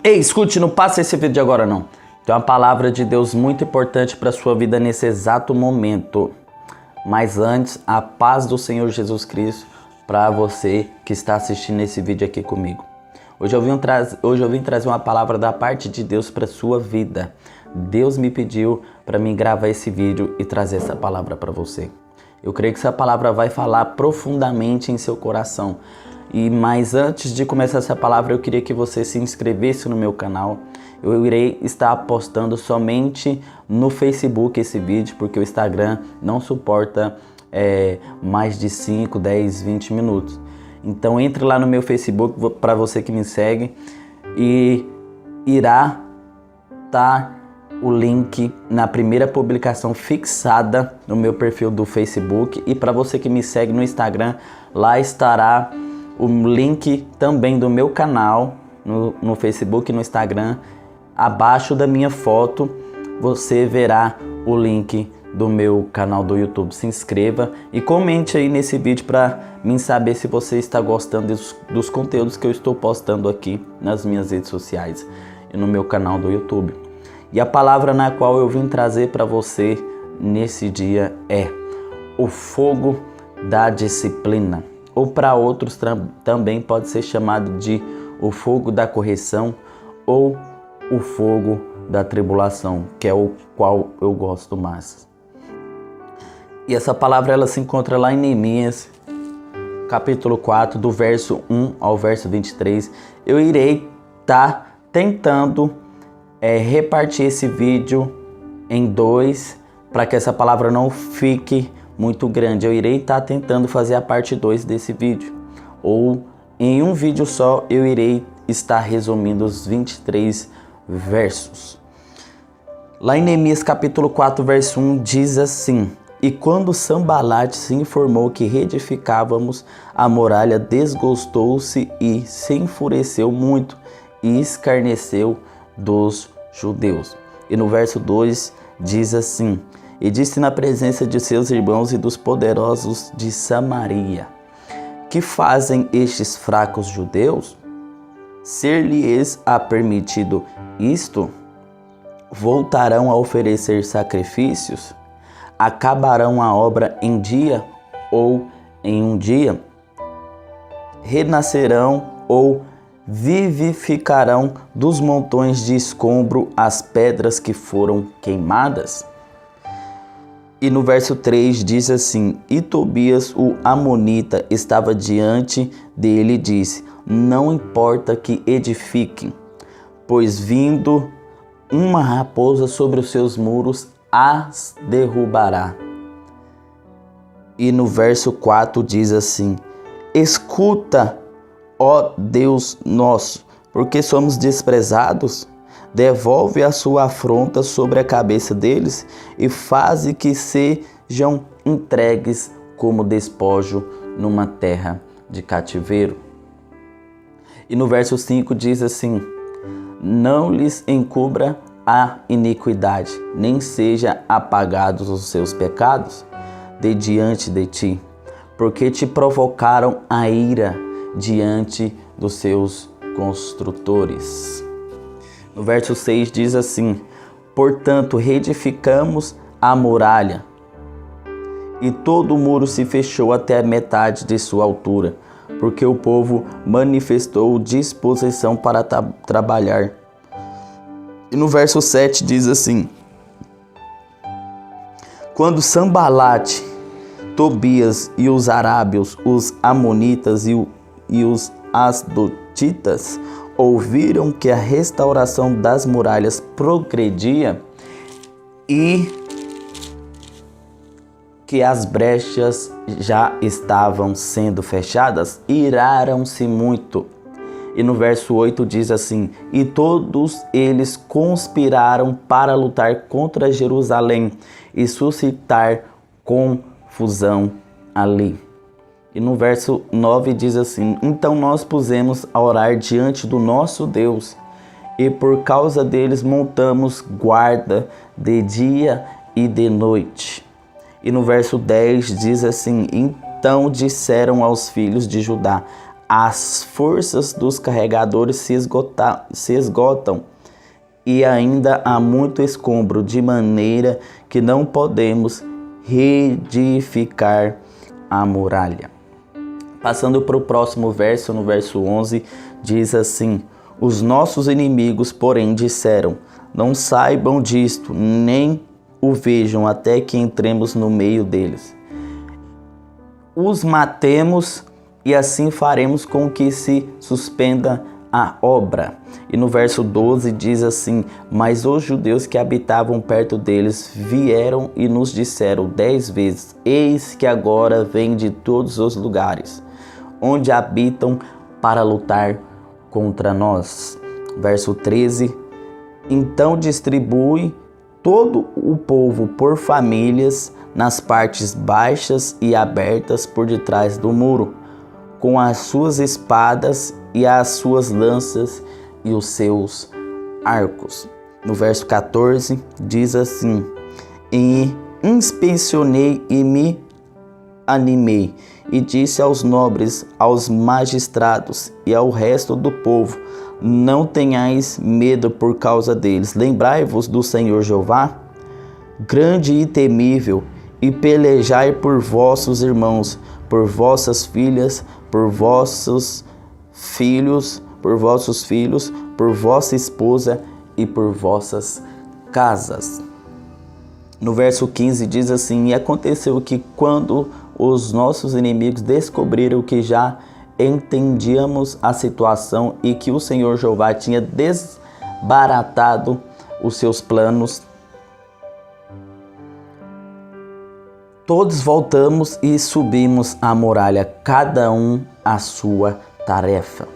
Ei, escute, não passa esse vídeo agora não. Tem uma palavra de Deus muito importante para a sua vida nesse exato momento. Mas antes, a paz do Senhor Jesus Cristo para você que está assistindo esse vídeo aqui comigo. Hoje eu vim trazer uma palavra da parte de Deus para a sua vida. Deus me pediu para mim gravar esse vídeo e trazer essa palavra para você. Eu creio que essa palavra vai falar profundamente em seu coração. Mas antes de começar essa palavra, eu queria que você se inscrevesse no meu canal. Eu irei estar postando somente no Facebook esse vídeo, porque o Instagram não suporta mais de 5, 10, 20 minutos. Então entre lá no meu Facebook, para você que me segue, e irá estar o link na primeira publicação fixada no meu perfil do Facebook. E para você que me segue no Instagram, lá estará o link também do meu canal no Facebook e no Instagram. Abaixo da minha foto você verá o link do meu canal do YouTube. Se inscreva e comente aí nesse vídeo para mim saber se você está gostando dos conteúdos que eu estou postando aqui nas minhas redes sociais e no meu canal do YouTube. E a palavra na qual eu vim trazer para você nesse dia é o fogo da disciplina. Ou para outros também pode ser chamado de o fogo da correção ou o fogo da tribulação, que é o qual eu gosto mais. E essa palavra ela se encontra lá em Neemias, capítulo 4, do verso 1 ao verso 23. Eu irei estar tentando repartir esse vídeo em dois, para que essa palavra não fique muito grande. Eu irei estar tentando fazer a parte 2 desse vídeo, ou em um vídeo só eu irei estar resumindo os 23 versos. Lá em Neemias capítulo 4 verso 1 diz assim: E quando Sambalate se informou que reedificávamos a muralha, desgostou-se e se enfureceu muito e escarneceu dos judeus. E no verso 2 diz assim: E disse na presença de seus irmãos e dos poderosos de Samaria: Que fazem estes fracos judeus? Ser-lhes-á permitido isto? Voltarão a oferecer sacrifícios? Acabarão a obra em dia ou em um dia? Renascerão ou vivificarão dos montões de escombro as pedras que foram queimadas? E no verso 3 diz assim: E Tobias, o amonita, estava diante dele e disse: Não importa que edifiquem, pois vindo uma raposa sobre os seus muros as derrubará. E no verso 4 diz assim: Escuta, ó Deus nosso, porque somos desprezados. Devolve a sua afronta sobre a cabeça deles e faze que sejam entregues como despojo numa terra de cativeiro. E no verso 5 diz assim: Não lhes encubra a iniquidade, nem seja apagados os seus pecados de diante de ti, porque te provocaram a ira diante dos seus construtores. No verso 6 diz assim: Portanto, reedificamos a muralha, e todo o muro se fechou até a metade de sua altura, porque o povo manifestou disposição para trabalhar. E no verso 7 diz assim: Quando Sambalate, Tobias e os arábios, os amonitas e os asdotitas ouviram que a restauração das muralhas progredia e que as brechas já estavam sendo fechadas, iraram-se muito. E no verso 8 diz assim: E todos eles conspiraram para lutar contra Jerusalém e suscitar confusão ali. E no verso 9 diz assim: Então nós pusemos a orar diante do nosso Deus, e por causa deles montamos guarda de dia e de noite. E no verso 10 diz assim: Então disseram aos filhos de Judá: as forças dos carregadores se esgotam e ainda há muito escombro, de maneira que não podemos reedificar a muralha. Passando para o próximo verso, no verso 11, diz assim: os nossos inimigos, porém, disseram: não saibam disto, nem o vejam, até que entremos no meio deles. Os matemos e assim faremos com que se suspenda a obra. E no verso 12 diz assim: mas os judeus que habitavam perto deles vieram e nos disseram 10 vezes: eis que agora vem de todos os lugares onde habitam para lutar contra nós. Verso 13: então distribui todo o povo por famílias nas partes baixas e abertas por detrás do muro, com as suas espadas e as suas lanças e os seus arcos. No verso 14 diz assim: e inspecionei e me animei, e disse aos nobres, aos magistrados e ao resto do povo: não tenhais medo por causa deles. Lembrai-vos do Senhor Jeová, grande e temível, e pelejai por vossos irmãos, por vossas filhas, por vossos filhos, por vossa esposa e por vossas casas. No verso 15 diz assim: e aconteceu que quando os nossos inimigos descobriram que já entendíamos a situação e que o Senhor Jeová tinha desbaratado os seus planos, todos voltamos e subimos a muralha, cada um a sua tarefa.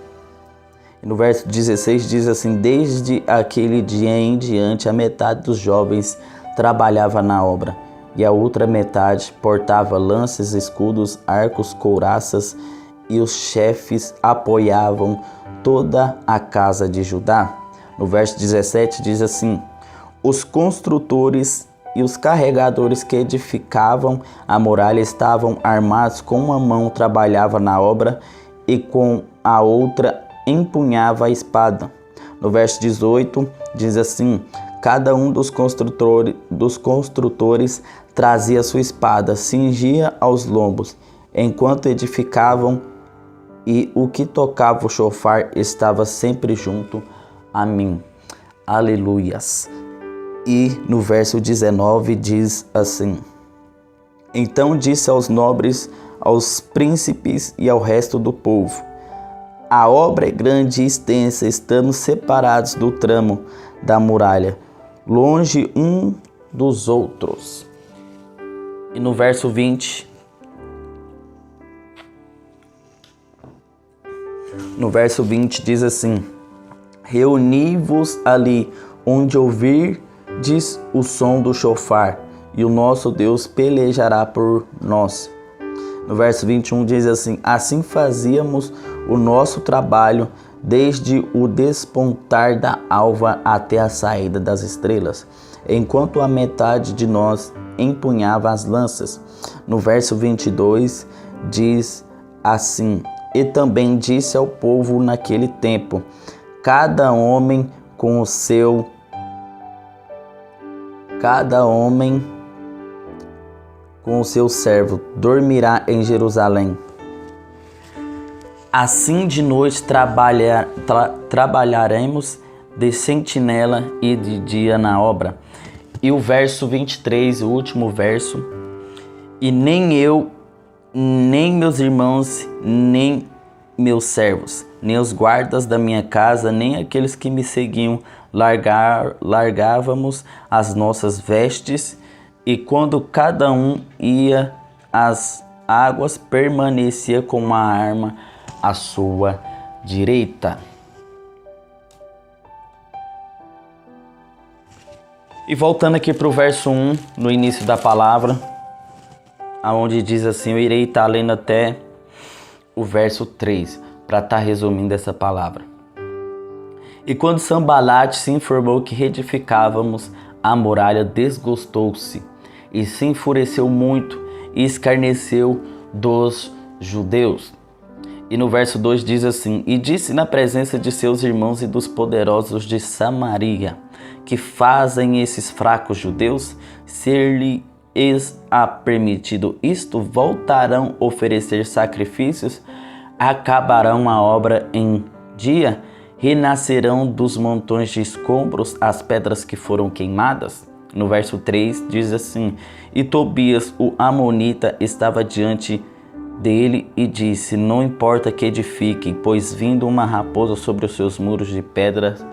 E no verso 16 diz assim: desde aquele dia em diante, a metade dos jovens trabalhava na obra, e a outra metade portava lanças, escudos, arcos, couraças, e os chefes apoiavam toda a casa de Judá. No verso 17 diz assim: os construtores e os carregadores que edificavam a muralha estavam armados, com uma mão trabalhava na obra e com a outra empunhava a espada. No verso 18 diz assim: cada um dos construtores trazia sua espada, cingia aos lombos, enquanto edificavam, e o que tocava o chofar estava sempre junto a mim. Aleluias. E no verso 19 diz assim: então disse aos nobres, aos príncipes e ao resto do povo: a obra é grande e extensa, estamos separados do tramo da muralha, longe um dos outros. E no verso 20, diz assim: reuni-vos ali onde ouvirdes o som do chofar, e o nosso Deus pelejará por nós. No verso 21 diz assim: assim fazíamos o nosso trabalho desde o despontar da alva até a saída das estrelas, enquanto a metade de nós empunhava as lanças. No verso 22 diz assim: e também disse ao povo naquele tempo: cada homem com o seu servo dormirá em Jerusalém. Assim de noite trabalharemos de sentinela e de dia na obra. E o verso 23, o último verso: e nem eu, nem meus irmãos, nem meus servos, nem os guardas da minha casa, nem aqueles que me seguiam, largávamos as nossas vestes, e quando cada um ia às águas, permanecia com uma arma à sua direita. E voltando aqui para o verso 1, no início da palavra, aonde diz assim: eu irei estar lendo até o verso 3, para estar resumindo essa palavra. E quando Sambalate se informou que reedificávamos a muralha, desgostou-se e se enfureceu muito e escarneceu dos judeus. E no verso 2 diz assim: E disse na presença de seus irmãos e dos poderosos de Samaria, que fazem esses fracos judeus, ser-lhes permitido isto, voltarão a oferecer sacrifícios, acabarão a obra em dia, renascerão dos montões de escombros as pedras que foram queimadas. No verso 3 diz assim: E Tobias, o amonita, estava diante dele e disse: Não importa que edifiquem, pois vindo uma raposa sobre os seus muros de pedras,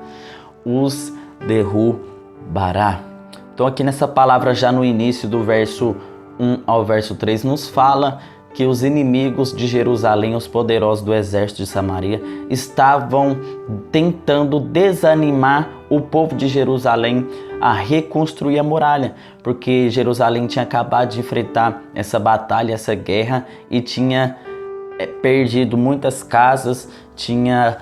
os derrubará. Então aqui nessa palavra, já no início do verso 1 ao verso 3, nos fala que os inimigos de Jerusalém, os poderosos do exército de Samaria, estavam tentando desanimar o povo de Jerusalém a reconstruir a muralha, porque Jerusalém tinha acabado de enfrentar essa batalha, essa guerra, e tinha perdido muitas casas, tinha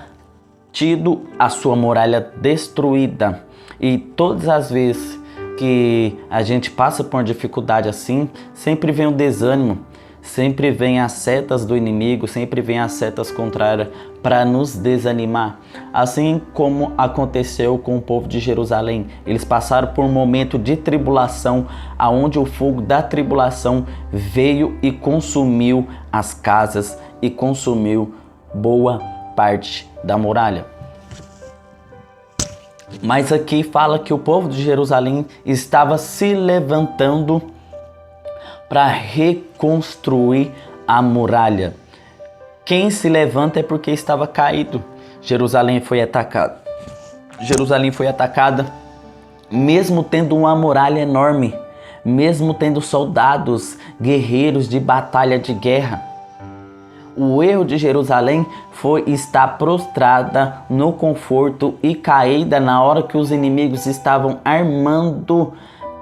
tido a sua muralha destruída. E todas as vezes que a gente passa por uma dificuldade assim, sempre vem um desânimo, sempre vem as setas do inimigo, sempre vem as setas contrárias para nos desanimar. Assim como aconteceu com o povo de Jerusalém, eles passaram por um momento de tribulação, aonde o fogo da tribulação veio e consumiu as casas e consumiu boa parte da muralha. Mas aqui fala que o povo de Jerusalém estava se levantando para reconstruir a muralha. Quem se levanta é porque estava caído. Jerusalém foi atacada. Jerusalém foi atacada, mesmo tendo uma muralha enorme, mesmo tendo soldados, guerreiros de batalha de guerra. O erro de Jerusalém foi estar prostrada no conforto e caída na hora que os inimigos estavam armando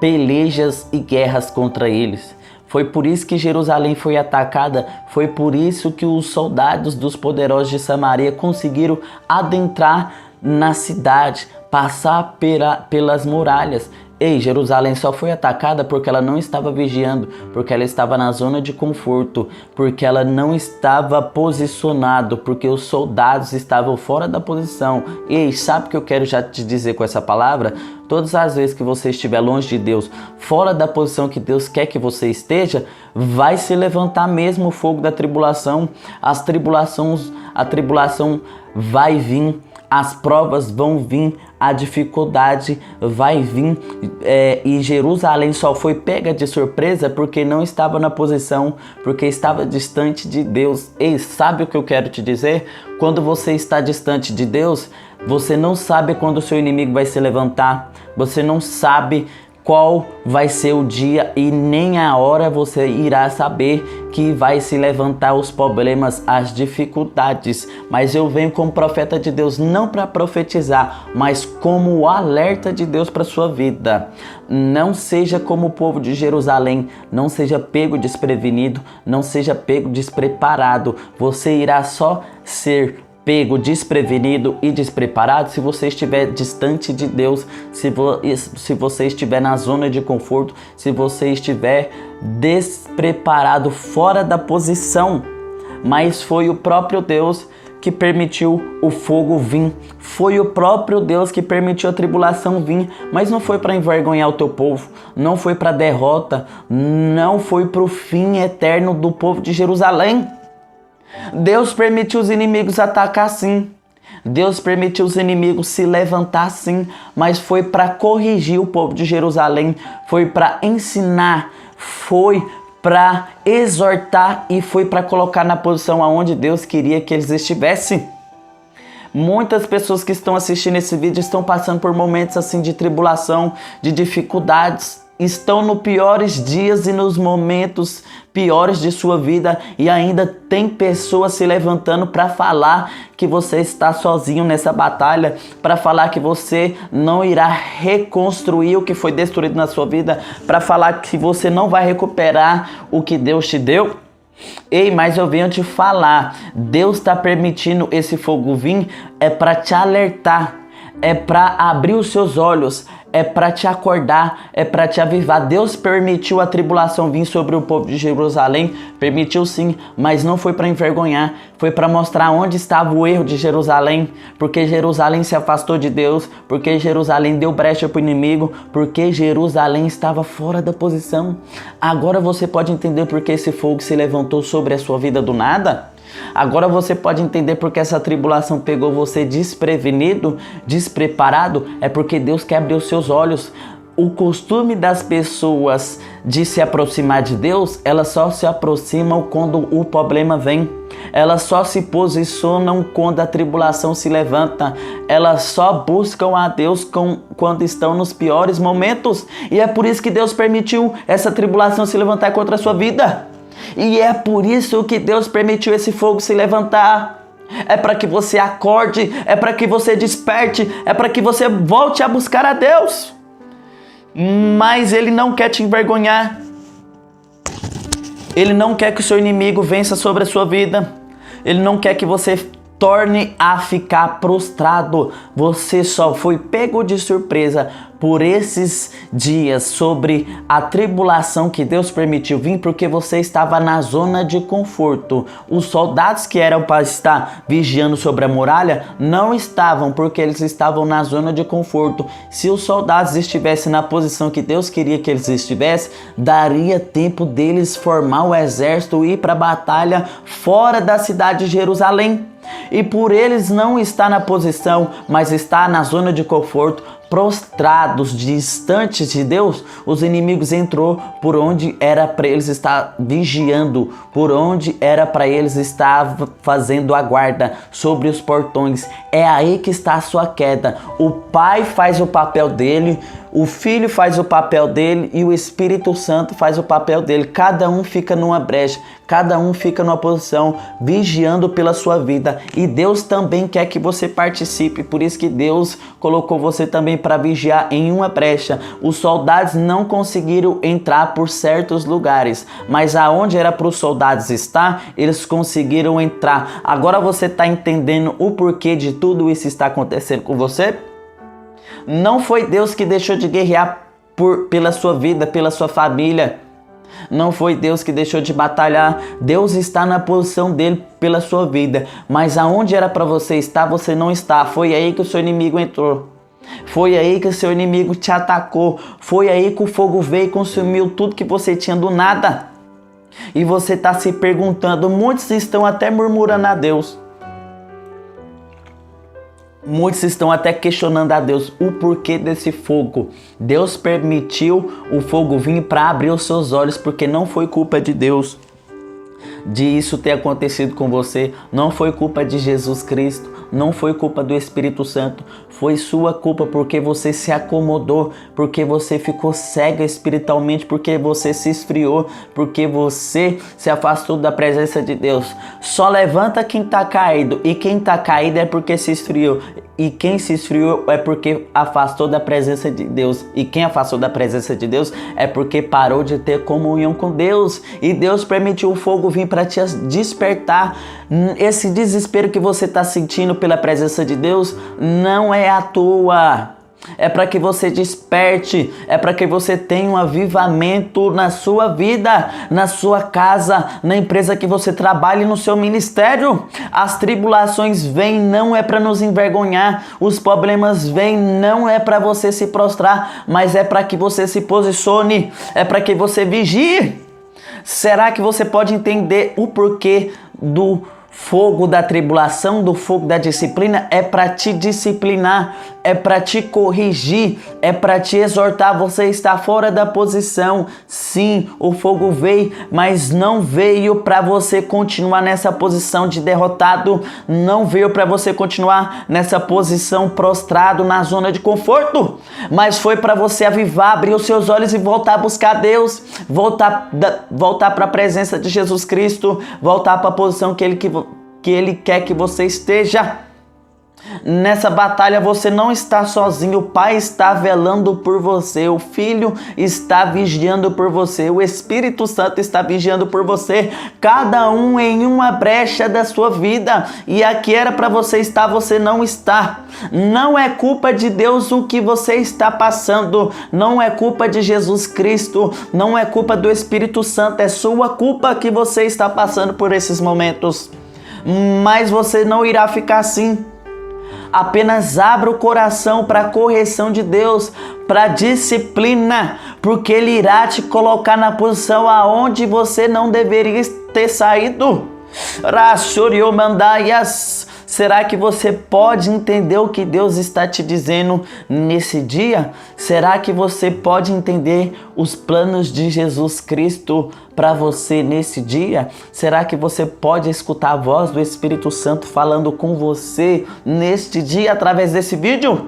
pelejas e guerras contra eles. Foi por isso que Jerusalém foi atacada, foi por isso que os soldados dos poderosos de Samaria conseguiram adentrar na cidade, passar pelas muralhas. Ei, Jerusalém só foi atacada porque ela não estava vigiando, porque ela estava na zona de conforto, porque ela não estava posicionado, porque os soldados estavam fora da posição. Ei, sabe o que eu quero já te dizer com essa palavra? Todas as vezes que você estiver longe de Deus, fora da posição que Deus quer que você esteja, vai se levantar mesmo o fogo da tribulação. A tribulação vai vir, as provas vão vir, a dificuldade vai vir, e Jerusalém só foi pega de surpresa porque não estava na posição, porque estava distante de Deus. Ei, sabe o que eu quero te dizer? Quando você está distante de Deus, você não sabe quando o seu inimigo vai se levantar, você não sabe qual vai ser o dia e nem a hora você irá saber que vai se levantar os problemas, as dificuldades. Mas eu venho como profeta de Deus, não para profetizar, mas como o alerta de Deus para sua vida. Não seja como o povo de Jerusalém, não seja pego desprevenido, não seja pego despreparado. Você irá só ser pego desprevenido e despreparado se você estiver distante de Deus, se você estiver na zona de conforto, se você estiver despreparado, fora da posição. Mas foi o próprio Deus que permitiu o fogo vir, foi o próprio Deus que permitiu a tribulação vir, mas não foi para envergonhar o teu povo, não foi para derrota, não foi para o fim eterno do povo de Jerusalém. Deus permitiu os inimigos atacar sim, Deus permitiu os inimigos se levantar sim, mas foi para corrigir o povo de Jerusalém, foi para ensinar, foi para exortar e foi para colocar na posição aonde Deus queria que eles estivessem. Muitas pessoas que estão assistindo esse vídeo estão passando por momentos assim de tribulação, de dificuldades, estão nos piores dias e nos momentos piores de sua vida, e ainda tem pessoas se levantando para falar que você está sozinho nessa batalha, para falar que você não irá reconstruir o que foi destruído na sua vida, para falar que você não vai recuperar o que Deus te deu. Ei, mas eu venho te falar, Deus está permitindo esse fogo vir para te alertar. é para abrir os seus olhos, é para te acordar, é para te avivar. Deus permitiu a tribulação vir sobre o povo de Jerusalém, permitiu sim, mas não foi para envergonhar, foi para mostrar onde estava o erro de Jerusalém, porque Jerusalém se afastou de Deus, porque Jerusalém deu brecha para o inimigo, porque Jerusalém estava fora da posição. Agora você pode entender por que esse fogo se levantou sobre a sua vida do nada? Agora você pode entender porque essa tribulação pegou você desprevenido, despreparado. É porque Deus quer abrir os seus olhos. O costume das pessoas de se aproximar de Deus, elas só se aproximam quando o problema vem. Elas só se posicionam quando a tribulação se levanta. Elas só buscam a Deus quando estão nos piores momentos. E é por isso que Deus permitiu essa tribulação se levantar contra a sua vida. E é por isso que Deus permitiu esse fogo se levantar. É para que você acorde, é para que você desperte, é para que você volte a buscar a Deus. Mas Ele não quer te envergonhar. Ele não quer que o seu inimigo vença sobre a sua vida. Ele não quer que você torne a ficar prostrado. Você só foi pego de surpresa por esses dias sobre a tribulação que Deus permitiu vir, porque você estava na zona de conforto. Os soldados que eram para estar vigiando sobre a muralha não estavam, porque eles estavam na zona de conforto. Se os soldados estivessem na posição que Deus queria que eles estivessem, daria tempo deles formar o exército e ir para a batalha fora da cidade de Jerusalém. E por eles não estar na posição, mas estar na zona de conforto, prostrados, distantes de Deus, os inimigos entrou por onde era para eles estar vigiando, por onde era para eles estar fazendo a guarda sobre os portões. É aí que está a sua queda. O Pai faz o papel dele, o Filho faz o papel dele e o Espírito Santo faz o papel dele. Cada um fica numa brecha, cada um fica numa posição, vigiando pela sua vida. E Deus também quer que você participe, por isso que Deus colocou você também para vigiar em uma brecha. Os soldados não conseguiram entrar por certos lugares, mas aonde era para os soldados estar, eles conseguiram entrar. Agora você está entendendo o porquê de tudo isso está acontecendo com você? Não foi Deus que deixou de guerrear pela sua vida, pela sua família. Não foi Deus que deixou de batalhar. Deus está na posição dele pela sua vida. Mas aonde era para você estar, você não está. Foi aí que o seu inimigo entrou. Foi aí que o seu inimigo te atacou. Foi aí que o fogo veio e consumiu tudo que você tinha do nada. E você está se perguntando, muitos estão até murmurando a Deus. Muitos estão até questionando a Deus o porquê desse fogo. Deus permitiu o fogo vir para abrir os seus olhos, porque não foi culpa de Deus de isso ter acontecido com você. Não foi culpa de Jesus Cristo, não foi culpa do Espírito Santo, foi sua culpa porque você se acomodou, porque você ficou cega espiritualmente, porque você se esfriou, porque você se afastou da presença de Deus. Só levanta quem está caído, e quem está caído é porque se esfriou, e quem se esfriou é porque afastou da presença de Deus, e quem afastou da presença de Deus é porque parou de ter comunhão com Deus, e Deus permitiu o fogo vir para te despertar. Esse desespero que você está sentindo pela presença de Deus não é à toa. É para que você desperte, é para que você tenha um avivamento na sua vida, na sua casa, na empresa que você trabalha e no seu ministério. As tribulações vêm não é para nos envergonhar, os problemas vêm não é para você se prostrar, mas é para que você se posicione, é para que você vigie. Será que você pode entender o porquê do fogo da tribulação, do fogo da disciplina? É para te disciplinar, é para te corrigir, é para te exortar. Você está fora da posição. Sim, o fogo veio, mas não veio para você continuar nessa posição de derrotado, não veio para você continuar nessa posição prostrado na zona de conforto, mas foi para você avivar, abrir os seus olhos e voltar a buscar Deus, voltar para a presença de Jesus Cristo, voltar para a posição que Ele quer que você esteja. Nessa batalha você não está sozinho, o Pai está velando por você, o Filho está vigiando por você, o Espírito Santo está vigiando por você, cada um em uma brecha da sua vida, e aqui era para você estar, você não está. Não é culpa de Deus o que você está passando, não é culpa de Jesus Cristo, não é culpa do Espírito Santo, é sua culpa que você está passando por esses momentos. Mas você não irá ficar assim. Apenas abra o coração para a correção de Deus, para a disciplina, porque Ele irá te colocar na posição aonde você não deveria ter saído. Será que você pode entender o que Deus está te dizendo nesse dia? Será que você pode entender os planos de Jesus Cristo para você nesse dia? Será que você pode escutar a voz do Espírito Santo falando com você neste dia através desse vídeo?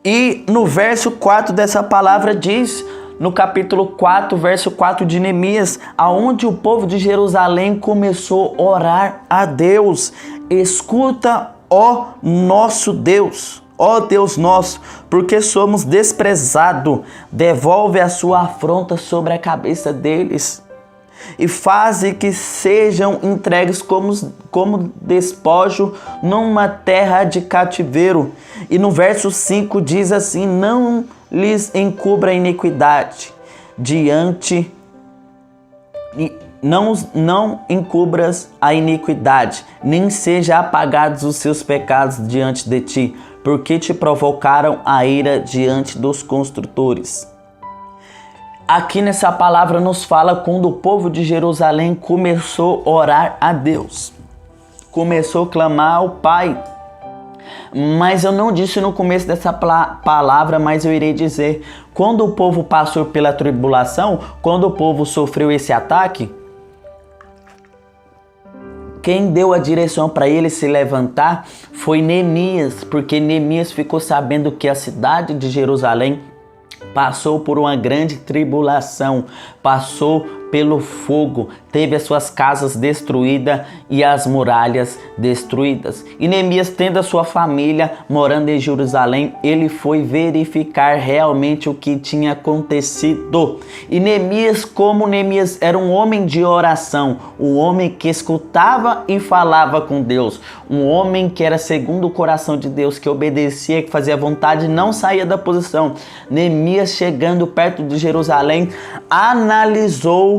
E no verso 4 dessa palavra diz, no capítulo 4, verso 4 de Neemias, aonde o povo de Jerusalém começou a orar a Deus. Escuta, ó nosso Deus, ó Deus nosso, porque somos desprezados, devolve a sua afronta sobre a cabeça deles e faze que sejam entregues como despojo numa terra de cativeiro. E no verso 5 diz assim, não lhes encubra a iniquidade não encubras a iniquidade, nem seja apagados os seus pecados diante de ti, porque te provocaram a ira diante dos construtores. Aqui nessa palavra nos fala quando o povo de Jerusalém começou a orar a Deus, começou a clamar ao Pai. Mas eu não disse no começo dessa palavra, mas eu irei dizer, quando o povo passou pela tribulação, quando o povo sofreu esse ataque, quem deu a direção para ele se levantar foi Neemias, porque Neemias ficou sabendo que a cidade de Jerusalém passou por uma grande tribulação, passou pelo fogo, teve as suas casas destruídas e as muralhas destruídas. E Neemias, tendo a sua família morando em Jerusalém, ele foi verificar realmente o que tinha acontecido. E Neemias, como Neemias era um homem de oração, um homem que escutava e falava com Deus, um homem que era segundo o coração de Deus, que obedecia, que fazia vontade, não saía da posição. Neemias, chegando perto de Jerusalém, analisou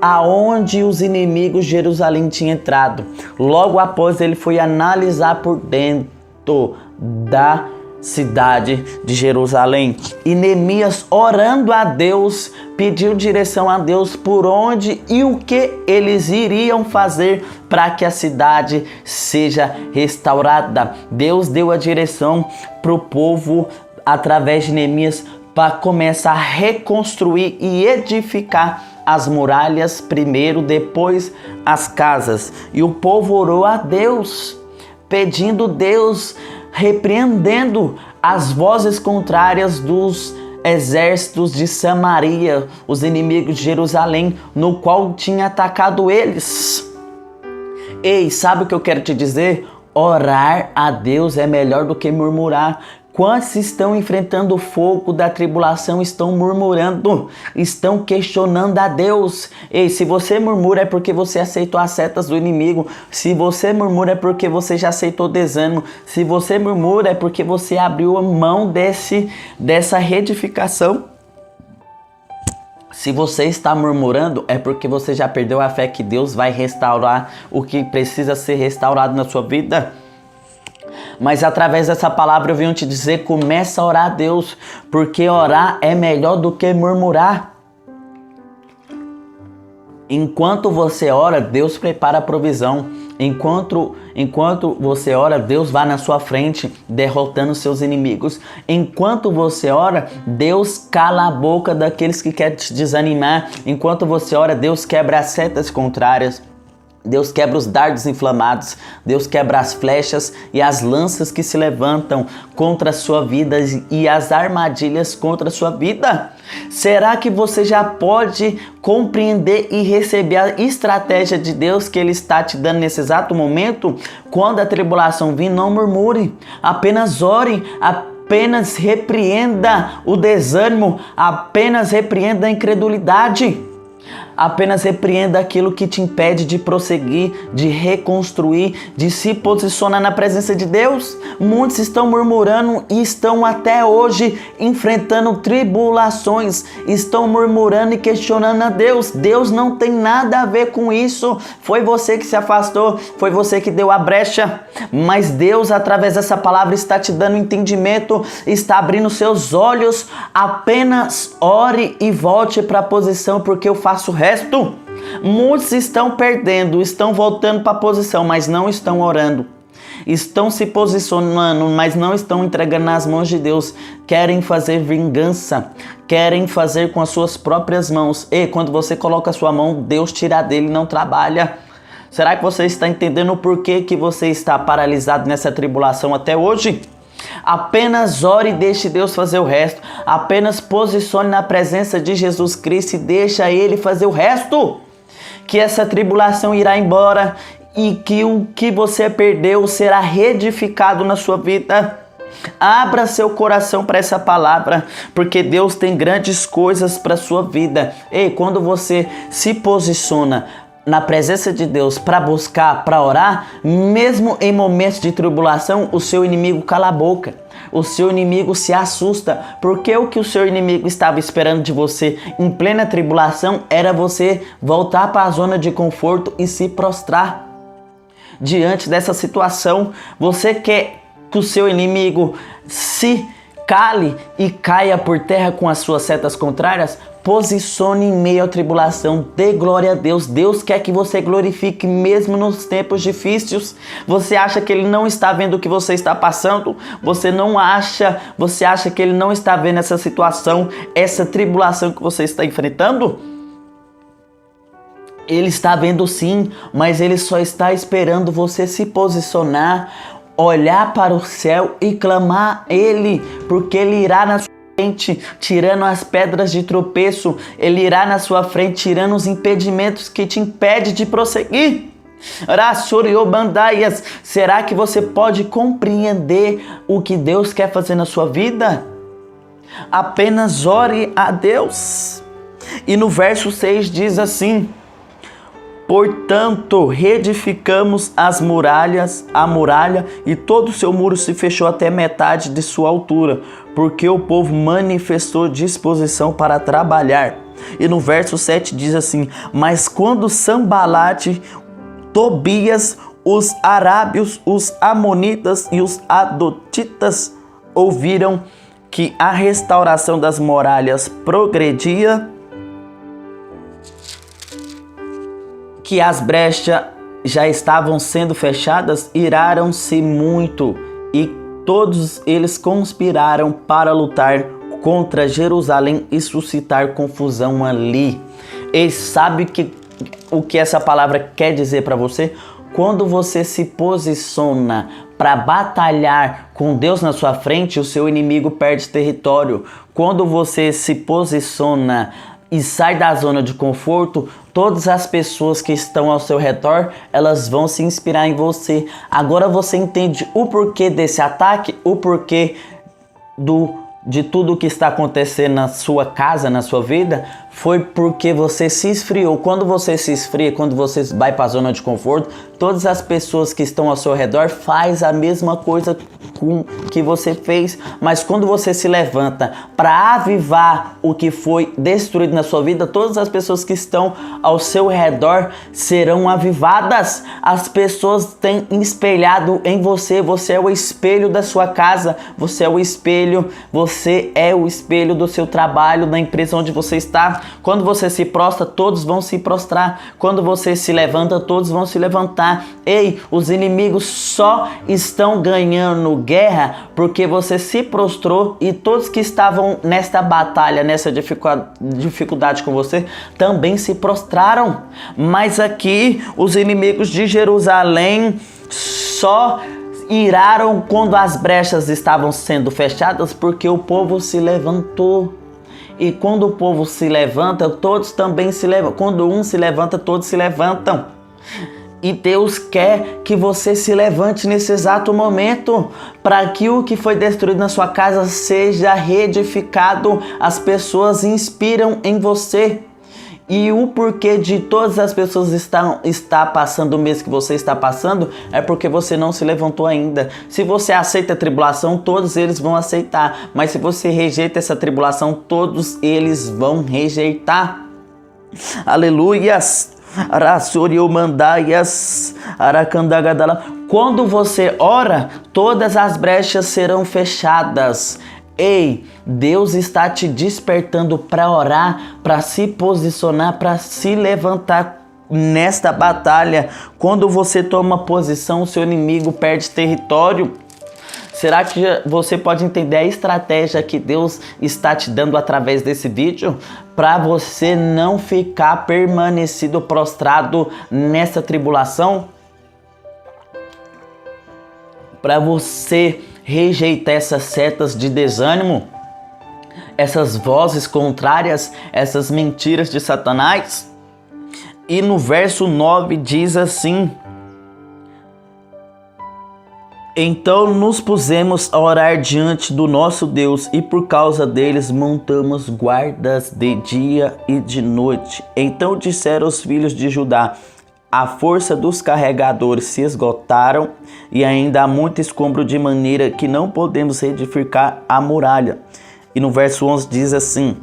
aonde os inimigos de Jerusalém tinham entrado. Logo após, ele foi analisar por dentro da cidade de Jerusalém. E Neemias, orando a Deus, pediu direção a Deus por onde e o que eles iriam fazer para que a cidade seja restaurada. Deus deu a direção para o povo através de Neemias para começar a reconstruir e edificar as muralhas primeiro, depois as casas. E o povo orou a Deus, pedindo Deus, repreendendo as vozes contrárias dos exércitos de Samaria, os inimigos de Jerusalém, no qual tinha atacado eles. Ei, sabe o que eu quero te dizer? Orar a Deus é melhor do que murmurar. Quantos estão enfrentando o fogo da tribulação, estão murmurando, estão questionando a Deus. Ei, se você murmura é porque você aceitou as setas do inimigo. Se você murmura é porque você já aceitou desânimo. Se você murmura é porque você abriu a mão dessa reedificação. Se você está murmurando é porque você já perdeu a fé que Deus vai restaurar o que precisa ser restaurado na sua vida. Mas através dessa palavra eu venho te dizer, começa a orar a Deus, porque orar é melhor do que murmurar. Enquanto você ora, Deus prepara a provisão. Enquanto você ora, Deus vai na sua frente, derrotando seus inimigos. Enquanto você ora, Deus cala a boca daqueles que querem te desanimar. Enquanto você ora, Deus quebra as setas contrárias. Deus quebra os dardos inflamados, Deus quebra as flechas e as lanças que se levantam contra a sua vida e as armadilhas contra a sua vida. Será que você já pode compreender e receber a estratégia de Deus que Ele está te dando nesse exato momento? Quando a tribulação vir, não murmure, apenas ore, apenas repreenda o desânimo, apenas repreenda a incredulidade. Apenas repreenda aquilo que te impede de prosseguir, de reconstruir, de se posicionar na presença de Deus. Muitos estão murmurando e estão até hoje enfrentando tribulações, estão murmurando e questionando a Deus. Deus não tem nada a ver com isso. Foi você que se afastou, foi você que deu a brecha. Mas Deus, através dessa palavra, está te dando entendimento, está abrindo seus olhos. Apenas ore e volte para a posição, porque eu faço o resto. Muitos estão perdendo, estão voltando para a posição, mas não estão orando. Estão se posicionando, mas não estão entregando nas mãos de Deus. Querem fazer vingança, querem fazer com as suas próprias mãos. E quando você coloca a sua mão, Deus tira dele e não trabalha. Será que você está entendendo o porquê que você está paralisado nessa tribulação até hoje? Apenas ore e deixe Deus fazer o resto. Apenas posicione na presença de Jesus Cristo e deixa Ele fazer o resto. Que essa tribulação irá embora e que o que você perdeu será reedificado na sua vida. Abra seu coração para essa palavra, porque Deus tem grandes coisas para a sua vida. E quando você se posiciona na presença de Deus para buscar, para orar, mesmo em momentos de tribulação, o seu inimigo cala a boca, o seu inimigo se assusta, porque o que o seu inimigo estava esperando de você em plena tribulação era você voltar para a zona de conforto e se prostrar diante dessa situação. Você quer que o seu inimigo se cale e caia por terra com as suas setas contrárias? Posicione em meio à tribulação, dê glória a Deus. Deus quer que você glorifique mesmo nos tempos difíceis. Você acha que Ele não está vendo o que você está passando? Você acha que Ele não está vendo essa situação, essa tribulação que você está enfrentando? Ele está vendo sim, mas Ele só está esperando você se posicionar, olhar para o céu e clamar a Ele, porque Ele irá na sua frente tirando as pedras de tropeço, Ele irá na sua frente tirando os impedimentos que te impedem de prosseguir. Será que você pode compreender o que Deus quer fazer na sua vida? Apenas ore a Deus. E no verso 6 diz assim: portanto, reedificamos a muralha, e todo o seu muro se fechou até metade de sua altura, porque o povo manifestou disposição para trabalhar. E no verso 7 diz assim: mas quando Sambalate, Tobias, os arábios, os amonitas e os adotitas ouviram que a restauração das muralhas progredia, que as brechas já estavam sendo fechadas, iraram-se muito, e todos eles conspiraram para lutar contra Jerusalém e suscitar confusão ali. E sabe o que essa palavra quer dizer para você? Quando você se posiciona para batalhar com Deus na sua frente, o seu inimigo perde território. Quando você se posiciona e sai da zona de conforto, todas as pessoas que estão ao seu redor, elas vão se inspirar em você. Agora você entende o porquê desse ataque, o porquê de tudo que está acontecendo na sua casa, na sua vida? Foi porque você se esfriou. Quando você se esfria, quando você vai para a zona de conforto, todas as pessoas que estão ao seu redor fazem a mesma coisa que você fez. Mas quando você se levanta para avivar o que foi destruído na sua vida, todas as pessoas que estão ao seu redor serão avivadas. As pessoas têm espelhado em você. Você é o espelho da sua casa, você é o espelho do seu trabalho, da empresa onde você está. Quando você se prostra, todos vão se prostrar. Quando você se levanta, todos vão se levantar. Ei, os inimigos só estão ganhando guerra porque você se prostrou, e todos que estavam nesta batalha, nessa dificuldade com você, também se prostraram. Mas aqui, os inimigos de Jerusalém só iraram quando as brechas estavam sendo fechadas, porque o povo se levantou. E quando o povo se levanta, todos também se levantam. Quando um se levanta, todos se levantam. E Deus quer que você se levante nesse exato momento, para que o que foi destruído na sua casa seja reedificado. As pessoas inspiram em você. E o porquê de todas as pessoas está passando o mês que você está passando é porque você não se levantou ainda. Se você aceita a tribulação, todos eles vão aceitar. Mas se você rejeita essa tribulação, todos eles vão rejeitar. Aleluias! Quando você ora, todas as brechas serão fechadas. Ei, Deus está te despertando para orar, para se posicionar, para se levantar nesta batalha. Quando você toma posição, o seu inimigo perde território. Será que você pode entender a estratégia que Deus está te dando através desse vídeo? Para você não ficar permanecido prostrado nessa tribulação? Para você rejeitar essas setas de desânimo? Essas vozes contrárias? Essas mentiras de Satanás? E no verso 9 diz assim: então nos pusemos a orar diante do nosso Deus e por causa deles montamos guardas de dia e de noite. Então disseram os filhos de Judá: a força dos carregadores se esgotaram e ainda há muito escombro de maneira que não podemos reedificar a muralha. E no verso 11 diz assim: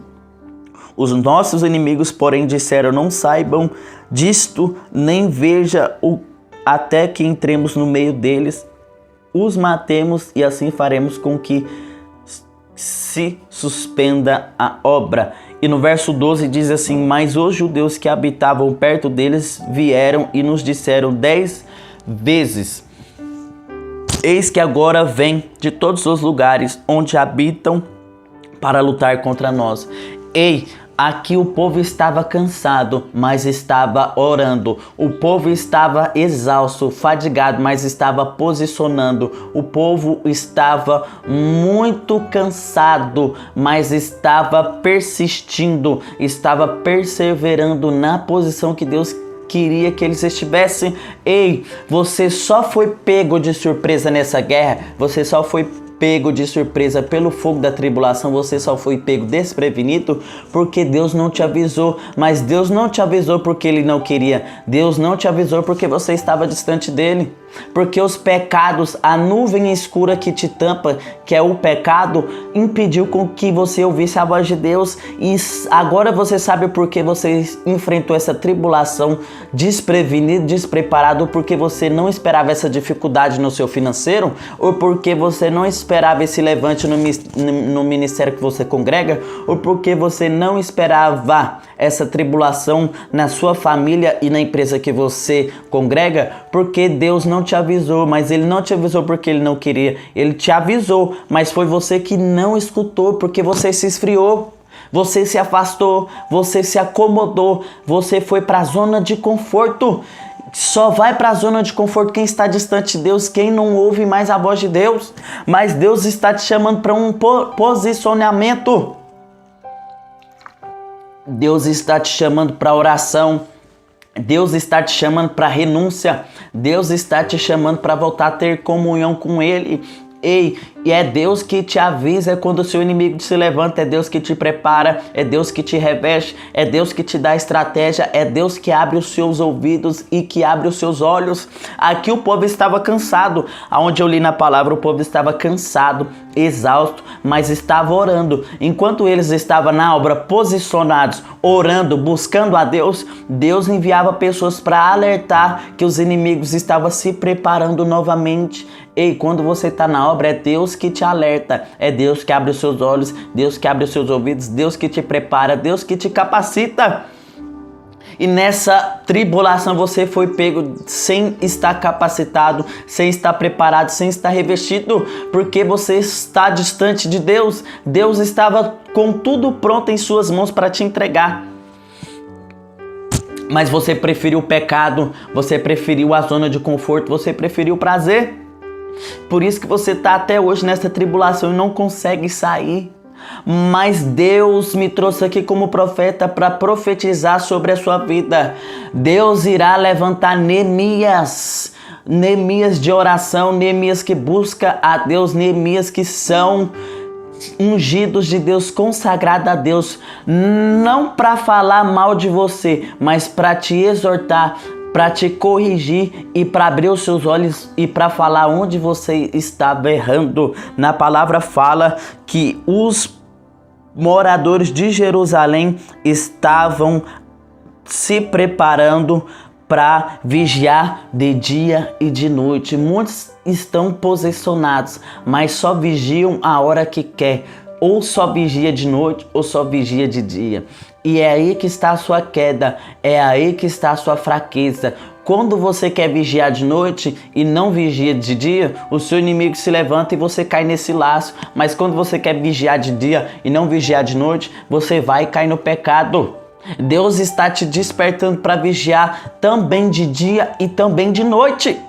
os nossos inimigos, porém, disseram: não saibam disto, nem veja até que entremos no meio deles, os matemos e assim faremos com que se suspenda a obra. E no verso 12 diz assim: mas os judeus que habitavam perto deles vieram e nos disseram 10 vezes: eis que agora vem de todos os lugares onde habitam para lutar contra nós. Ei, aqui o povo estava cansado, mas estava orando. O povo estava exausto, fadigado, mas estava posicionando. O povo estava muito cansado, mas estava persistindo, estava perseverando na posição que Deus queria que eles estivessem. Ei, você só foi pego de surpresa nessa guerra, você só foi pego de surpresa pelo fogo da tribulação, você só foi pego desprevenido porque Deus não te avisou. Mas Deus não te avisou porque Ele não queria. Deus não te avisou porque você estava distante dEle. Porque os pecados, a nuvem escura que te tampa, que é o pecado, impediu com que você ouvisse a voz de Deus. E agora você sabe por que você enfrentou essa tribulação desprevenido, despreparado, porque você não esperava essa dificuldade no seu financeiro, ou porque você não esperava esse levante no ministério que você congrega, ou porque você não esperava essa tribulação na sua família e na empresa que você congrega, porque Deus não te avisou. Mas Ele não te avisou porque Ele não queria. Ele te avisou, mas foi você que não escutou, porque você se esfriou, você se afastou, você se acomodou, você foi para a zona de conforto. Só vai para a zona de conforto quem está distante de Deus, quem não ouve mais a voz de Deus. Mas Deus está te chamando para um posicionamento. Deus está te chamando para oração. Deus está te chamando para renúncia. Deus está te chamando para voltar a ter comunhão com Ele. Ei, e é Deus que te avisa quando o seu inimigo se levanta, é Deus que te prepara, é Deus que te reveste, é Deus que te dá estratégia, é Deus que abre os seus ouvidos e que abre os seus olhos. Aqui o povo estava cansado, aonde eu li na palavra, o povo estava cansado, exausto, mas estava orando. Enquanto eles estavam na obra, posicionados, orando, buscando a Deus, Deus enviava pessoas para alertar que os inimigos estavam se preparando novamente. Ei, quando você está na obra, é Deus que te alerta, é Deus que abre os seus olhos, Deus que abre os seus ouvidos, Deus que te prepara, Deus que te capacita. E nessa tribulação você foi pego sem estar capacitado, sem estar preparado, sem estar revestido, porque você está distante de Deus. Deus estava com tudo pronto em suas mãos para te entregar. Mas você preferiu o pecado, você preferiu a zona de conforto, você preferiu o prazer. Por isso que você está até hoje nessa tribulação e não consegue sair. Mas Deus me trouxe aqui como profeta para profetizar sobre a sua vida. Deus irá levantar Neemias. Neemias de oração, Neemias que busca a Deus, Neemias que são ungidos de Deus, consagrados a Deus, não para falar mal de você, mas para te exortar, para te corrigir e para abrir os seus olhos e para falar onde você estava errando. Na palavra fala que os moradores de Jerusalém estavam se preparando para vigiar de dia e de noite. Muitos estão posicionados, mas só vigiam a hora que quer. Ou só vigia de noite, ou só vigia de dia. E é aí que está a sua queda, é aí que está a sua fraqueza. Quando você quer vigiar de noite e não vigia de dia, o seu inimigo se levanta e você cai nesse laço. Mas quando você quer vigiar de dia e não vigiar de noite, você vai cair no pecado. Deus está te despertando para vigiar também de dia e também de noite.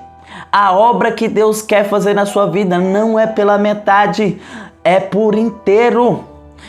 A obra que Deus quer fazer na sua vida não é pela metade, é por inteiro.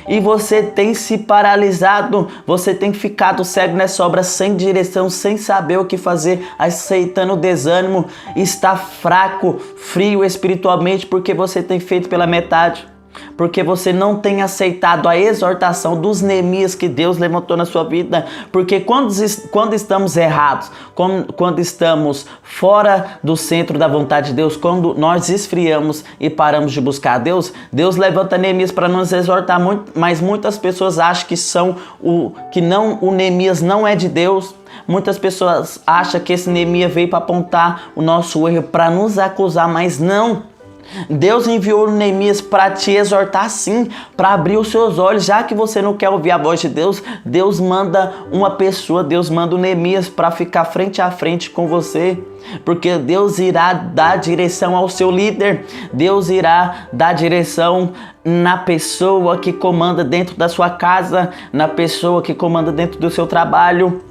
E você tem se paralisado, você tem ficado cego nessa obra, sem direção, sem saber o que fazer, aceitando o desânimo, está fraco, frio espiritualmente, porque você tem feito pela metade. Porque você não tem aceitado a exortação dos Neemias que Deus levantou na sua vida. Porque quando estamos errados, quando estamos fora do centro da vontade de Deus, quando nós esfriamos e paramos de buscar a Deus, Deus levanta Neemias para nos exortar muito, mas muitas pessoas acham que o Neemias não é de Deus. Muitas pessoas acham que esse Neemias veio para apontar o nosso erro, para nos acusar, mas não. Deus enviou Neemias para te exortar sim, para abrir os seus olhos. Já que você não quer ouvir a voz de Deus, Deus manda uma pessoa, Deus manda o Neemias para ficar frente a frente com você. Porque Deus irá dar direção ao seu líder, Deus irá dar direção na pessoa que comanda dentro da sua casa, na pessoa que comanda dentro do seu trabalho.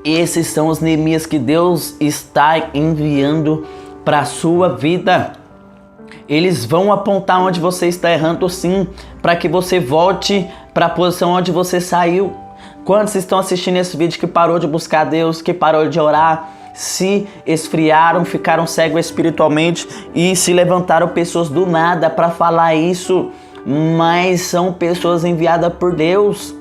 Esses são os Neemias que Deus está enviando para a sua vida. Eles vão apontar onde você está errando sim, para que você volte para a posição onde você saiu. Quantos estão assistindo esse vídeo que parou de buscar Deus, que parou de orar, se esfriaram, ficaram cegos espiritualmente e se levantaram pessoas do nada para falar isso, mas são pessoas enviadas por Deus.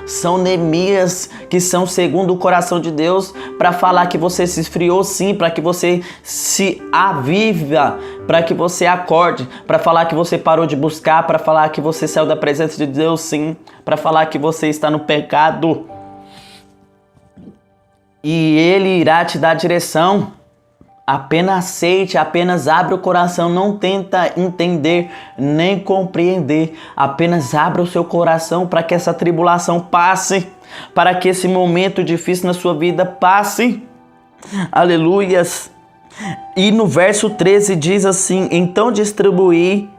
São Neemias que são segundo o coração de Deus para falar que você se esfriou sim, para que você se aviva, para que você acorde, para falar que você parou de buscar, para falar que você saiu da presença de Deus sim, para falar que você está no pecado. E Ele irá te dar direção. Apenas aceite, apenas abre o coração, não tenta entender nem compreender. Apenas abra o seu coração para que essa tribulação passe, para que esse momento difícil na sua vida passe. Aleluias! E no verso 13 diz assim: então distribuí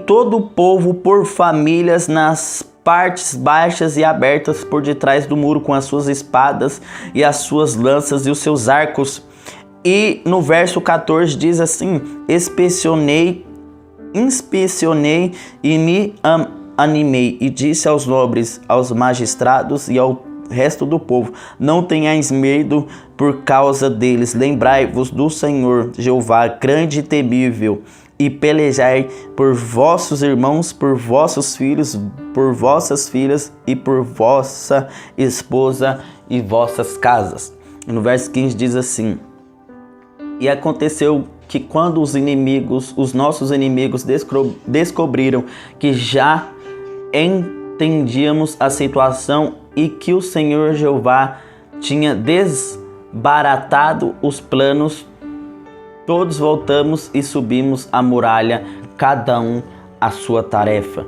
todo o povo por famílias nas partes baixas e abertas por detrás do muro, com as suas espadas e as suas lanças e os seus arcos. E no verso 14 diz assim: inspecionei e me animei e disse aos nobres, aos magistrados e ao resto do povo: não tenhais medo por causa deles, lembrai-vos do Senhor Jeová, grande e temível, e pelejai por vossos irmãos, por vossos filhos, por vossas filhas e por vossa esposa e vossas casas. E no verso 15 diz assim: e aconteceu que quando os nossos inimigos descobriram que já entendíamos a situação e que o Senhor Jeová tinha desbaratado os planos, todos voltamos e subimos a muralha, cada um a sua tarefa.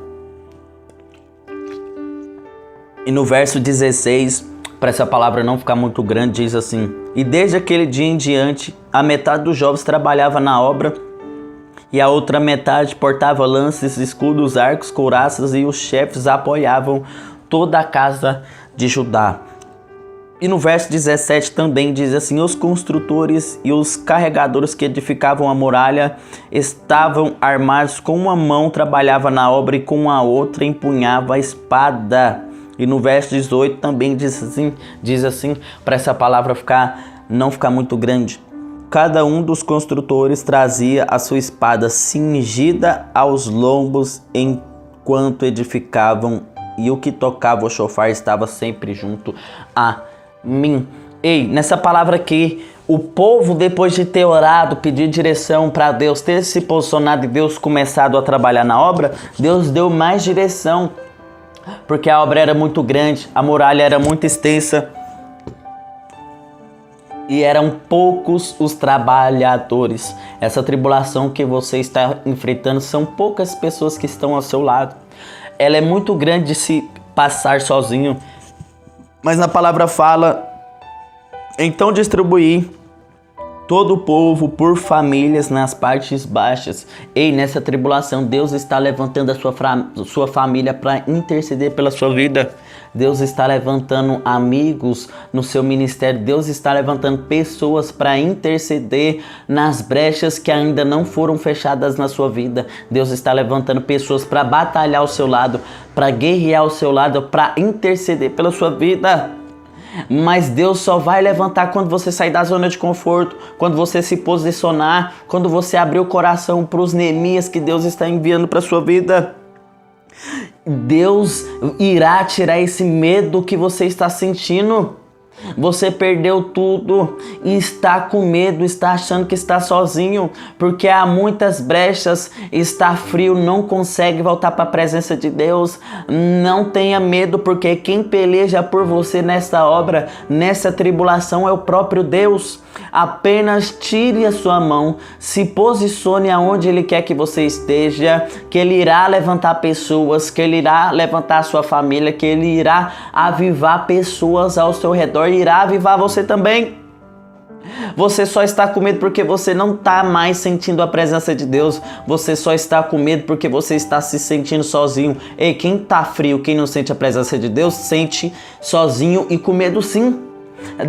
E no verso 16, para essa palavra não ficar muito grande, diz assim: e desde aquele dia em diante, a metade dos jovens trabalhava na obra e a outra metade portava lanças, escudos, arcos, couraças, e os chefes apoiavam toda a casa de Judá. E no verso 17 também diz assim: os construtores e os carregadores que edificavam a muralha estavam armados, com uma mão trabalhava na obra e com a outra empunhava a espada. E no verso 18 também diz assim, para essa palavra não ficar muito grande: cada um dos construtores trazia a sua espada cingida aos lombos enquanto edificavam, e o que tocava o chofar estava sempre junto a mim. Ei, nessa palavra aqui, o povo, depois de ter orado, pedir direção para Deus, ter se posicionado e Deus começado a trabalhar na obra, Deus deu mais direção, porque a obra era muito grande, a muralha era muito extensa e eram poucos os trabalhadores. Essa tribulação que você está enfrentando são poucas pessoas que estão ao seu lado. Ela é muito grande de se passar sozinho. Mas na palavra fala: então distribuí todo o povo por famílias nas partes baixas. Ei, nessa tribulação, Deus está levantando a sua família para interceder pela sua vida. Deus está levantando amigos no seu ministério. Deus está levantando pessoas para interceder nas brechas que ainda não foram fechadas na sua vida. Deus está levantando pessoas para batalhar ao seu lado, para guerrear ao seu lado, para interceder pela sua vida. Mas Deus só vai levantar quando você sair da zona de conforto, quando você se posicionar, quando você abrir o coração para os Neemias que Deus está enviando para a sua vida. Deus irá tirar esse medo que você está sentindo. Você perdeu tudo e está com medo, está achando que está sozinho, porque há muitas brechas, está frio, não consegue voltar para a presença de Deus. Não tenha medo, porque quem peleja por você nessa obra, nessa tribulação, é o próprio Deus. Apenas tire a sua mão, se posicione aonde Ele quer que você esteja, que Ele irá levantar pessoas, que Ele irá levantar a sua família, que Ele irá avivar pessoas ao seu redor e irá avivar você também. Você só está com medo porque você não está mais sentindo a presença de Deus. Você só está com medo porque você está se sentindo sozinho. Ei, quem está frio, quem não sente a presença de Deus, sente sozinho e com medo sim.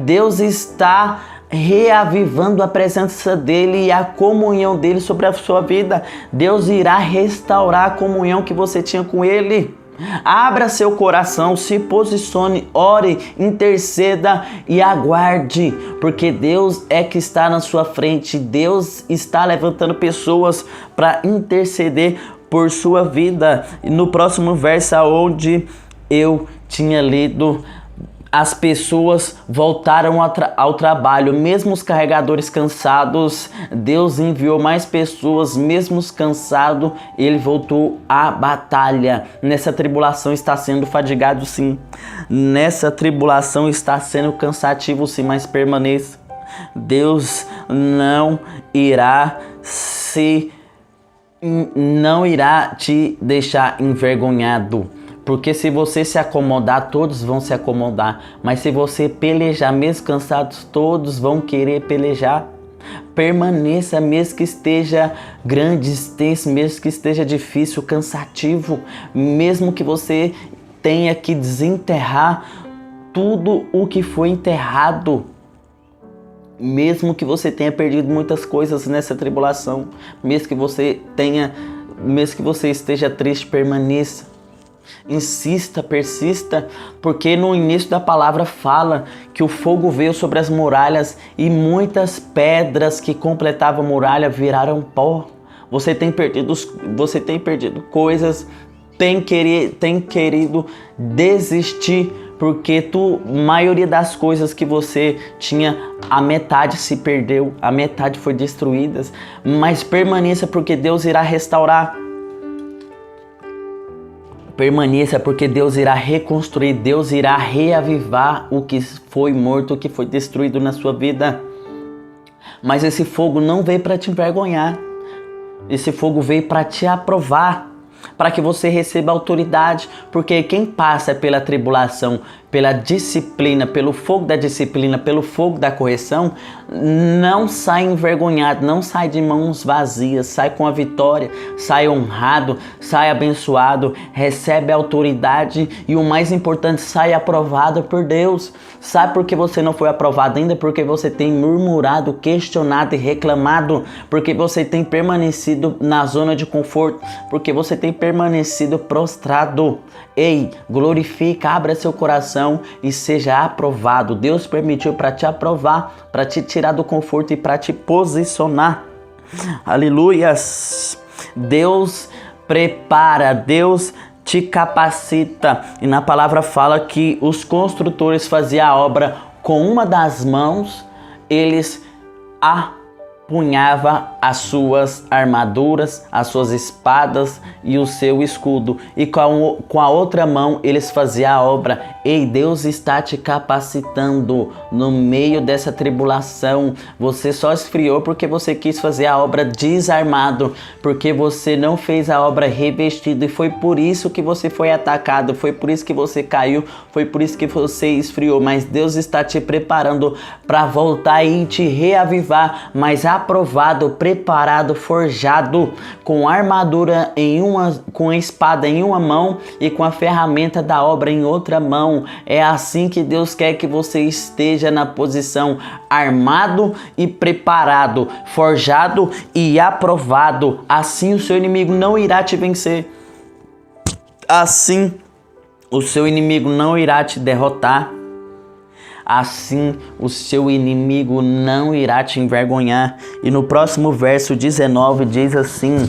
Deus está reavivando a presença dele e a comunhão dele sobre a sua vida. Deus irá restaurar a comunhão que você tinha com ele. Abra seu coração, se posicione, ore, interceda e aguarde, porque Deus é que está na sua frente. Deus está levantando pessoas para interceder por sua vida. E no próximo verso, onde eu tinha lido, as pessoas voltaram ao trabalho, mesmo os carregadores cansados. Deus enviou mais pessoas, mesmo cansados, Ele voltou à batalha. Nessa tribulação está sendo fadigado sim, nessa tribulação está sendo cansativo sim, mas permaneça. Deus não irá te deixar envergonhado. Porque se você se acomodar, todos vão se acomodar. Mas se você pelejar, mesmo cansados, todos vão querer pelejar. Permaneça, mesmo que esteja grande, extenso, mesmo que esteja difícil, cansativo. Mesmo que você tenha que desenterrar tudo o que foi enterrado. Mesmo que você tenha perdido muitas coisas nessa tribulação. Mesmo que você esteja triste, permaneça. Insista, persista, porque no início da palavra fala que o fogo veio sobre as muralhas e muitas pedras que completavam a muralha viraram pó. Você tem perdido coisas, tem querido desistir, porque a maioria das coisas que você tinha, a metade se perdeu, a metade foi destruída, mas permaneça, porque Deus irá restaurar. Permaneça, porque Deus irá reconstruir, Deus irá reavivar o que foi morto, o que foi destruído na sua vida. Mas esse fogo não veio para te envergonhar. Esse fogo veio para te aprovar, para que você receba autoridade. Porque quem passa pela tribulação, pela disciplina, pelo fogo da disciplina, pelo fogo da correção, não sai envergonhado, não sai de mãos vazias, sai com a vitória, sai honrado, sai abençoado, recebe autoridade e o mais importante, sai aprovado por Deus. Sabe por que você não foi aprovado ainda? Porque você tem murmurado, questionado e reclamado, porque você tem permanecido na zona de conforto, porque você tem permanecido prostrado. Ei, glorifica, abra seu coração e seja aprovado. Deus permitiu para te aprovar, para te tirar do conforto e para te posicionar. Aleluias! Deus prepara, Deus te capacita. E na palavra fala que os construtores faziam a obra com uma das mãos, eles punhava as suas armaduras, as suas espadas e o seu escudo, e com a outra mão eles faziam a obra. Ei, Deus está te capacitando no meio dessa tribulação. Você só esfriou porque você quis fazer a obra desarmado, porque você não fez a obra revestido, e foi por isso que você foi atacado, foi por isso que você caiu, foi por isso que você esfriou. Mas Deus está te preparando para voltar e te reavivar, mas aprovado, preparado, forjado, com armadura com a espada em uma mão e com a ferramenta da obra em outra mão. É assim que Deus quer que você esteja na posição, armado e preparado, forjado e aprovado. Assim o seu inimigo não irá te vencer. Assim o seu inimigo não irá te derrotar. Assim o seu inimigo não irá te envergonhar. E no próximo verso 19 diz assim: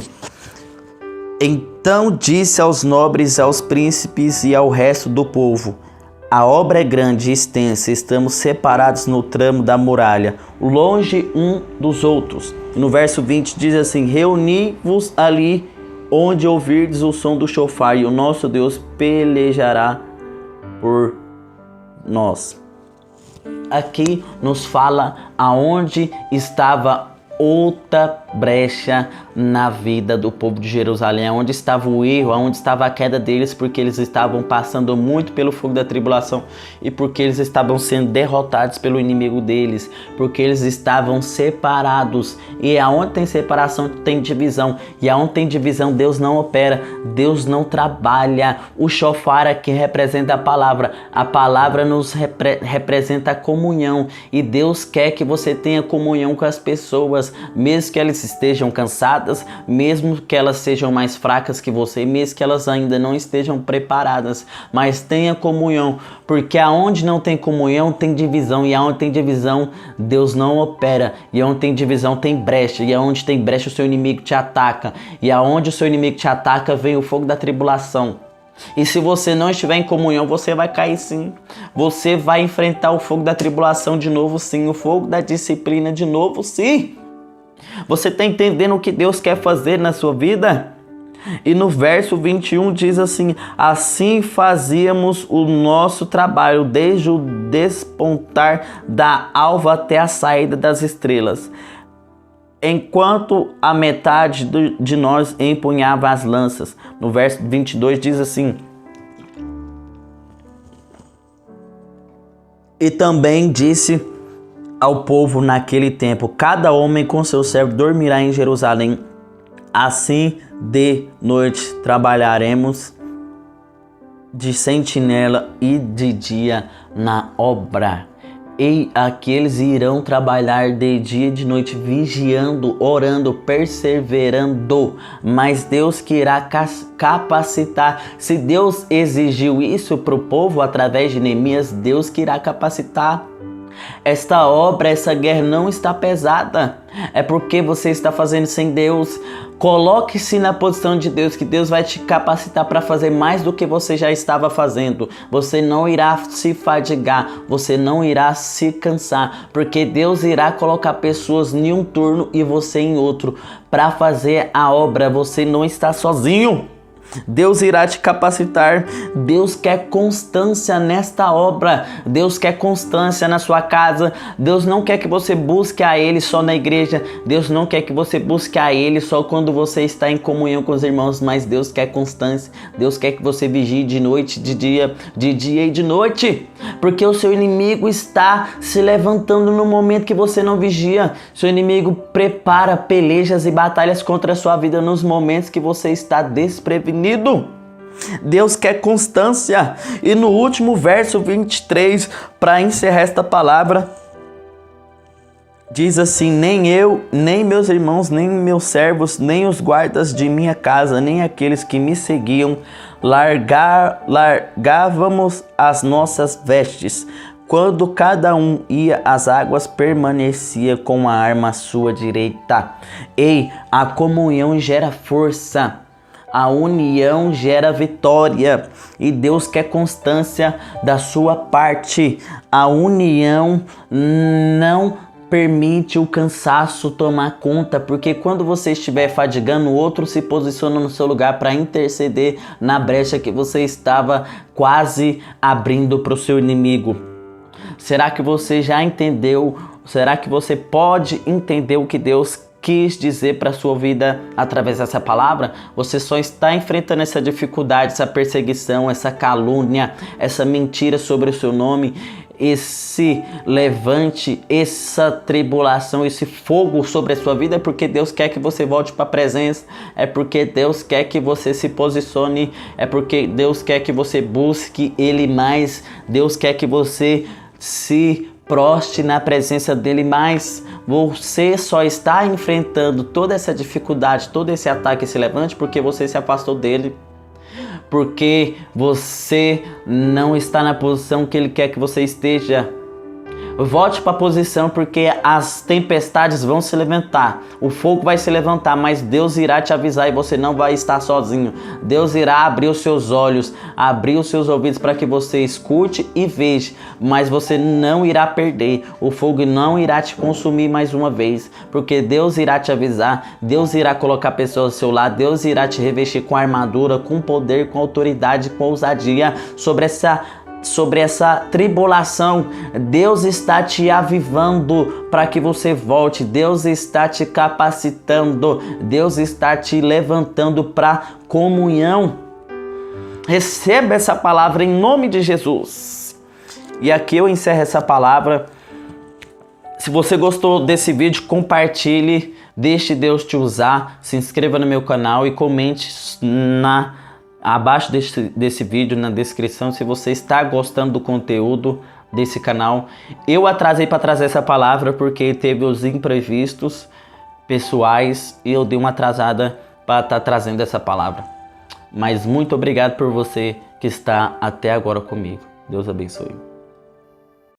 então disse aos nobres, aos príncipes e ao resto do povo: a obra é grande e extensa, estamos separados no tramo da muralha, longe um dos outros. E no verso 20 diz assim: reuni-vos ali onde ouvirdes o som do chofar, e o nosso Deus pelejará por nós. Aqui nos fala aonde estava outra brecha na vida do povo de Jerusalém, onde estava o erro, onde estava a queda deles, porque eles estavam passando muito pelo fogo da tribulação e porque eles estavam sendo derrotados pelo inimigo deles, porque eles estavam separados. E aonde tem separação tem divisão, e aonde tem divisão Deus não opera, Deus não trabalha. O shofar aqui representa a palavra nos representa a comunhão, e Deus quer que você tenha comunhão com as pessoas, mesmo que elas estejam cansadas, mesmo que elas sejam mais fracas que você, mesmo que elas ainda não estejam preparadas, mas tenha comunhão, porque aonde não tem comunhão tem divisão, e aonde tem divisão Deus não opera, e aonde tem divisão tem brecha, e aonde tem brecha o seu inimigo te ataca, e aonde o seu inimigo te ataca vem o fogo da tribulação. E se você não estiver em comunhão, você vai cair sim. Você vai enfrentar o fogo da tribulação de novo sim, o fogo da disciplina de novo sim. Você está entendendo o que Deus quer fazer na sua vida? E no verso 21 diz assim: assim fazíamos o nosso trabalho desde o despontar da alva até a saída das estrelas, enquanto a metade de nós empunhava as lanças. No verso 22 diz assim: e também disse ao povo naquele tempo: cada homem com seu servo dormirá em Jerusalém, assim de noite trabalharemos de sentinela e de dia na obra. E aqueles irão trabalhar de dia e de noite, vigiando, orando, perseverando. Mas Deus que irá capacitar. Se Deus exigiu isso para o povo através de Neemias, Deus que irá capacitar. Esta obra, essa guerra não está pesada. É porque você está fazendo sem Deus. Coloque-se na posição de Deus, que Deus vai te capacitar para fazer mais do que você já estava fazendo. Você não irá se fadigar, você não irá se cansar, porque Deus irá colocar pessoas em um turno e você em outro para fazer a obra. Você não está sozinho. Deus irá te capacitar. Deus quer constância nesta obra. Deus quer constância na sua casa. Deus não quer que você busque a Ele só na igreja. Deus não quer que você busque a Ele só quando você está em comunhão com os irmãos, mas Deus quer constância. Deus quer que você vigie de noite, de dia e de noite, porque o seu inimigo está se levantando no momento que você não vigia. Seu inimigo prepara pelejas e batalhas contra a sua vida nos momentos que você está desprevenido. Deus quer constância. E no último verso 23, para encerrar esta palavra, diz assim: nem eu, nem meus irmãos, nem meus servos, nem os guardas de minha casa, nem aqueles que me seguiam, largávamos as nossas vestes. Quando cada um ia às águas, permanecia com a arma à sua direita. Ei, a comunhão gera força. A união gera vitória e Deus quer constância da sua parte. A união não permite o cansaço tomar conta, porque quando você estiver fadigando, o outro se posiciona no seu lugar para interceder na brecha que você estava quase abrindo para o seu inimigo. Será que você já entendeu? Será que você pode entender o que Deus quis dizer para a sua vida através dessa palavra? Você só está enfrentando essa dificuldade, essa perseguição, essa calúnia, essa mentira sobre o seu nome, esse levante, essa tribulação, esse fogo sobre a sua vida, é porque Deus quer que você volte para a presença, é porque Deus quer que você se posicione, é porque Deus quer que você busque Ele mais, Deus quer que você se proste na presença dele mais. Você só está enfrentando toda essa dificuldade, todo esse ataque, esse levante, porque você se afastou dele, porque você não está na posição que ele quer que você esteja. Volte para a posição, porque as tempestades vão se levantar, o fogo vai se levantar, mas Deus irá te avisar e você não vai estar sozinho. Deus irá abrir os seus olhos, abrir os seus ouvidos para que você escute e veja, mas você não irá perder. O fogo não irá te consumir mais uma vez, porque Deus irá te avisar, Deus irá colocar pessoas ao seu lado, Deus irá te revestir com armadura, com poder, com autoridade, com ousadia sobre essa tribulação. Deus está te avivando para que você volte. Deus está te capacitando. Deus está te levantando para comunhão. Receba essa palavra em nome de Jesus. E aqui eu encerro essa palavra. Se você gostou desse vídeo, compartilhe. Deixe Deus te usar. Se inscreva no meu canal e comente abaixo desse vídeo, na descrição, se você está gostando do conteúdo desse canal. Eu atrasei para trazer essa palavra porque teve os imprevistos pessoais e eu dei uma atrasada para estar trazendo essa palavra. Mas muito obrigado por você que está até agora comigo. Deus abençoe.